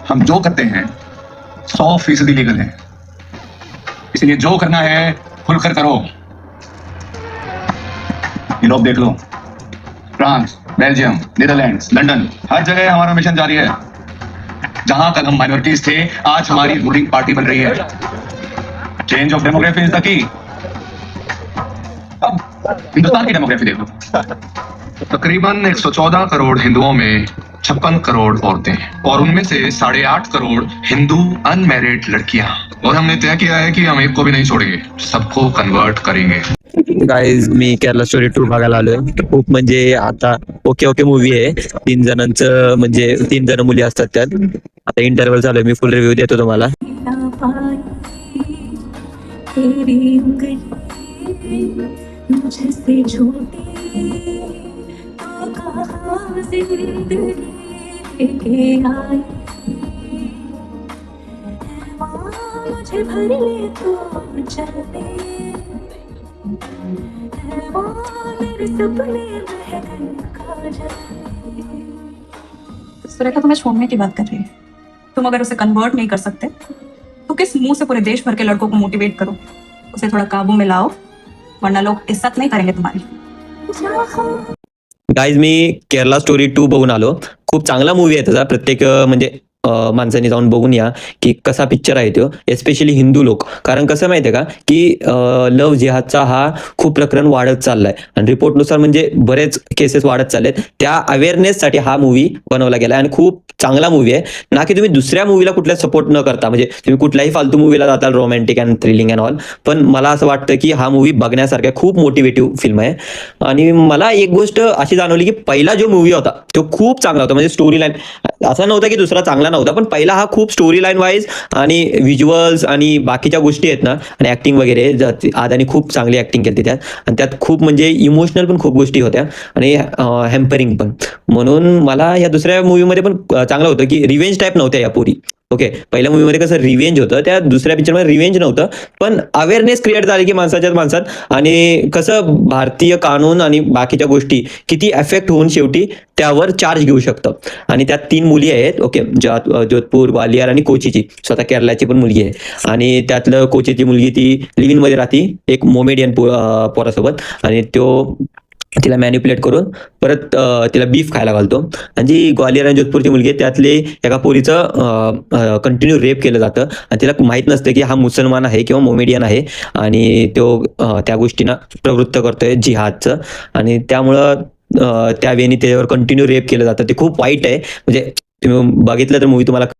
हम जो करते हैं 100% लीगल है, इसलिए जो करना है खुलकर करो। यूरोप देख लो, फ्रांस, बेल्जियम, नीदरलैंड्स, लंदन, हर जगह हमारा मिशन जारी है। जहां कल हम माइनॉरिटीज थे, आज हमारी रूलिंग पार्टी बन रही है। Change of demography is the key. अब हिंदुस्तान की डेमोग्राफी देख लो, तकरीबन 114 करोड़ हिंदुओं में 56 करोड़ औरतें और उनमें से 8.5 करोड़ हिंदू अनमैरिड लड़कियां। और हमने तय किया है कि हम एक को भी नहीं छोड़ेंगे, सबको कन्वर्ट करेंगे। गाईज मी केरला स्टोरी 2 बघायला आलोय. खूप म्हणजे आता ओके ओके मूवी आहे. 3 जणांचं म्हणजे 3 जण मुली असतात त्यात. आता इंटरव्हल चालू आहे, मी फुल रिव्ह्यू देतो तुम्हाला. सुरेखा तुम्हें छोड़ने की बात कर रही है. तुम अगर उसे कन्वर्ट नहीं कर सकते तो किस मुंह से पूरे देश भर के लड़कों को मोटिवेट करो. उसे थोड़ा काबू में लाओ, वरना लोग इज्जत नहीं करेंगे तुम्हारी. गाईज मी केरला स्टोरी 2 बघून आलो. खूप चांगला मूवी आहे त्याचा. प्रत्येक म्हणजे माणसांनी जाऊन बघून या की कसा पिक्चर आहे तो, एस्पेशली हिंदू लोक. कारण कसं माहितीये का की लव्ह जिहादचा हा खूप प्रकरण वाढत चाललाय आणि रिपोर्टनुसार म्हणजे बरेच केसेस वाढत चाललेत. त्या अवेअरनेससाठी हा मूवी बनवला गेला आणि खूप चांगला मूवी आहे. ना की तुम्ही दुसऱ्या मूवीला कुठल्या सपोर्ट न करता, म्हणजे तुम्ही कुठल्याही फालतू मूवीला जाताल romantic and thrilling and all. पण मला असं वाटतं की हा मूवी बघण्यासारखा खूप मोटिवेटिव्ह फिल्म आहे. आणि मला एक गोष्ट अशी जाणवली की पहिला जो मूवी होता तो खूप चांगला होता. म्हणजे स्टोरी लाईन असं नव्हतं की दुसरा चांगला नव्हता, पण पहिला हा खूप स्टोरी लाईन वाईज आणि व्हिज्युअल्स आणि बाकीच्या गोष्टी आहेत ना, आणि ऍक्टिंग वगैरे आदानी खूप चांगली ऍक्टिंग केली त्यात. आणि त्यात खूप म्हणजे इमोशनल पण खूप गोष्टी होत्या आणि हॅम्परिंग पण. म्हणून मला या दुसऱ्या मूवीमध्ये पण चांगलं होतं की रिव्हेंज टाईप नव्हत्या या पोरी. ओके, पहिल्या मूवीमध्ये कसं रिव्हेंज होतं, त्या दुसऱ्या पिक्चरमध्ये रिव्हेंज नव्हतं, पण अवेअरनेस क्रिएट झाली की माणसाच्याच माणसात. आणि कसं भारतीय कानून आणि बाकीच्या गोष्टी किती अफेक्ट होऊन शेवटी त्यावर चार्ज घेऊ शकतं. आणि त्यात 3 मुली आहेत. ओके, जोधपूर, ग्वालियर आणि कोचीची, स्वतः केरलाची पण मुलगी आहे. आणि त्यातलं कोचीची मुलगी ती लिव्ह इन मध्ये राहते एक मोमेडियन पोरासोबत, आणि तो तिला मॅनिप्युलेट करून परत तिला बीफ खायला घालतो. आणि जी ग्वालियर आणि जोधपूरची मुलगी आहे त्यातले एका पोरीचं कंटिन्यू रेप केलं जातं आणि तिला माहित नसतं की हा मुसलमान आहे किंवा मोमेडियन आहे. आणि तो त्या गोष्टींना प्रवृत्त करतोय जिहादचं. आणि त्यामुळं त्या वेळी त्याच्यावर कंटिन्यू रेप केलं जातं. ते खूप वाईट आहे. म्हणजे तुम्ही बघितलं तर मूवी तुम्हाला